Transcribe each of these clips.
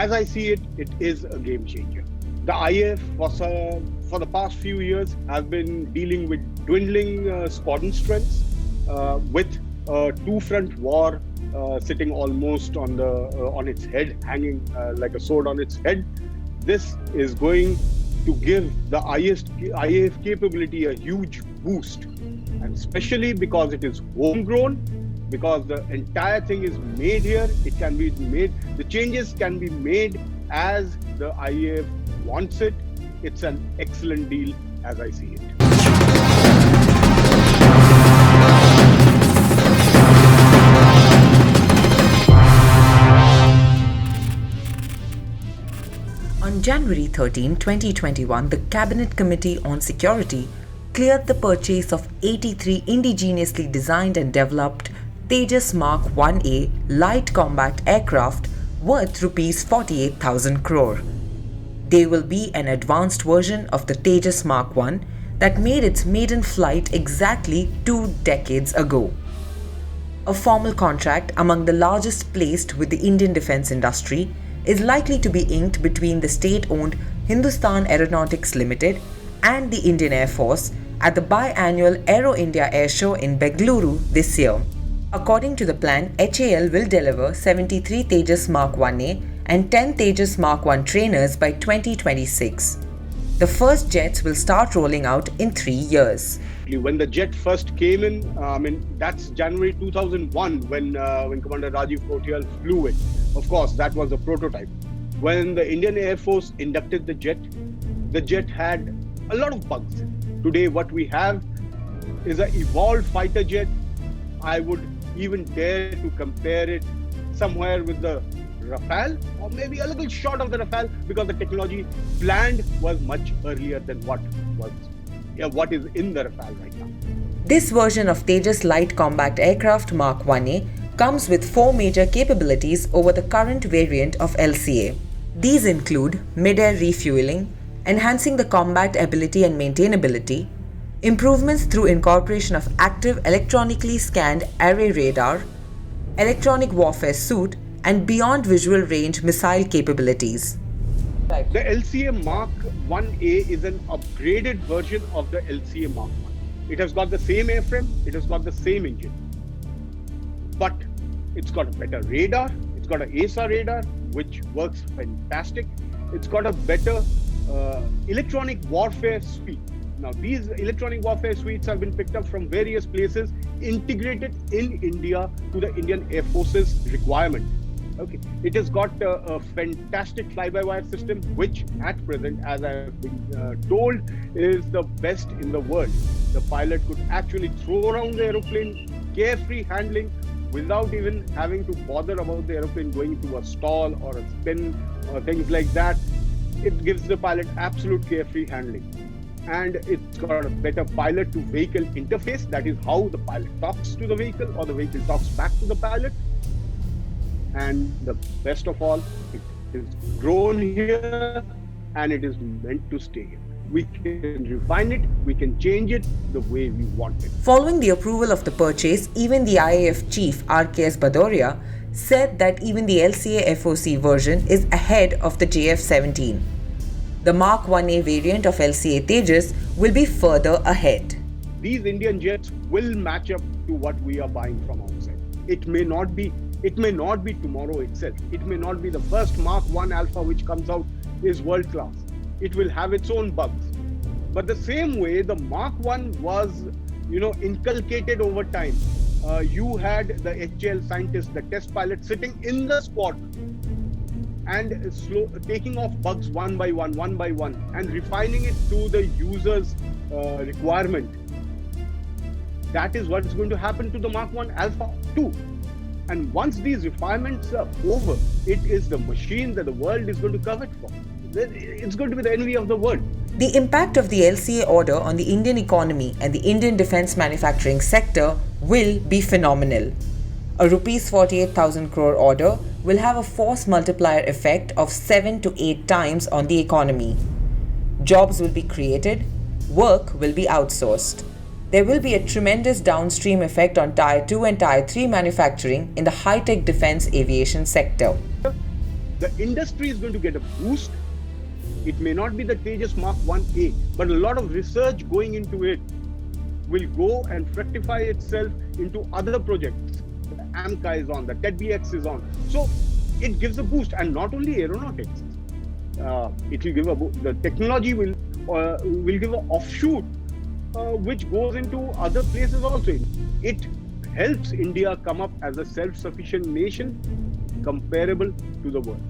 as I see it, it is a game changer. The IAF for the past few years have been dealing with dwindling squadron strengths with a two-front war sitting almost on its head, hanging like a sword on its head. This is going to give the IAF capability a huge boost, and especially because it is homegrown, because the entire thing is made here. It can be made, the changes can be made as the IAF wants it. It's an excellent deal as I see it. On January 13, 2021, the Cabinet Committee on Security cleared the purchase of 83 indigenously designed and developed Tejas Mark-1A Light Combat aircraft worth Rs 48,000 crore. They will be an advanced version of the Tejas Mark-1 that made its maiden flight exactly 2 decades ago. A formal contract among the largest placed with the Indian defence industry is likely to be inked between the state-owned Hindustan Aeronautics Ltd and the Indian Air Force at the biannual Aero India Air Show in Bengaluru this year. According to the plan, HAL will deliver 73 Tejas Mark-1A and 10 Tejas Mark-1 trainers by 2026. The first jets will start rolling out in 3 years. When the jet first came in, that's January 2001 when Commander Rajiv Kotial flew it. Of course, that was a prototype. When the Indian Air Force inducted the jet had a lot of bugs. Today, what we have is an evolved fighter jet. I would even dare to compare it somewhere with the Rafale, or maybe a little short of the Rafale, because the technology planned was much earlier than what is in the Rafale right now. This version of Tejas Light Combat Aircraft Mark-1A comes with 4 major capabilities over the current variant of LCA. These include mid-air refueling, enhancing the combat ability and maintainability, improvements through incorporation of active electronically scanned array radar, electronic warfare suite, and beyond visual range missile capabilities. The LCA Mark-1A is an upgraded version of the LCA Mark-1. It has got the same airframe, it has got the same engine, but it's got a better radar, it's got an ASA radar, which works fantastic. It's got a better electronic warfare suite. Now, these electronic warfare suites have been picked up from various places, integrated in India to the Indian Air Force's requirement. Okay, it has got a fantastic fly-by-wire system, which at present, as I have been told, is the best in the world. The pilot could actually throw around the aeroplane, carefree handling, without even having to bother about the aeroplane going to a stall or a spin or things like that. It gives the pilot absolute carefree handling. And it's got a better pilot-to-vehicle interface. That is how the pilot talks to the vehicle or the vehicle talks back to the pilot. And the best of all, it is grown here and it is meant to stay here. We can refine it, we can change it the way we want it. Following the approval of the purchase, even the IAF chief RKS Bhadoria said that even the LCA FOC version is ahead of the JF17. The Mark-1A variant of LCA Tejas will be further ahead. These Indian jets will match up to what we are buying from outside. It may not be tomorrow itself. It may not be the first Mark-1 Alpha which comes out is world class. It will have its own bugs. But the same way the Mark-1 was, inculcated over time. You had the HAL scientists, the test pilots sitting in the squadron and taking off bugs one by one and refining it to the user's requirement. That is what is going to happen to the Mark-1 Alpha 2. And once these refinements are over, it is the machine that the world is going to covet for. It's going to be the envy of the world. The impact of the LCA order on the Indian economy and the Indian defence manufacturing sector will be phenomenal. A Rs 48,000 crore order will have a force multiplier effect of 7 to 8 times on the economy. Jobs will be created, work will be outsourced. There will be a tremendous downstream effect on Tier 2 and Tier 3 manufacturing in the high-tech defence aviation sector. The industry is going to get a boost. It may not be the Tejas Mark-1A, but a lot of research going into it will go and fructify itself into other projects. The AMCA is on, the TEDBX is on. So it gives a boost, and not only aeronautics. It will give the technology will give an offshoot which goes into other places also. It helps India come up as a self-sufficient nation comparable to the world.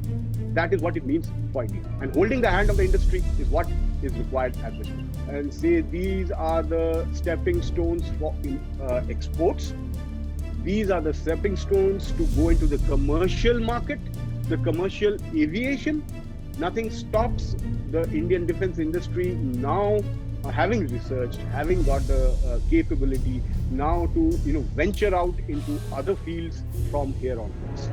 That is what it means for India. And holding the hand of the industry is what is required at this point. And say these are the stepping stones for exports. These are the stepping stones to go into the commercial market, the commercial aviation. Nothing stops the Indian defense industry now having researched, having got the capability now to venture out into other fields from here onwards.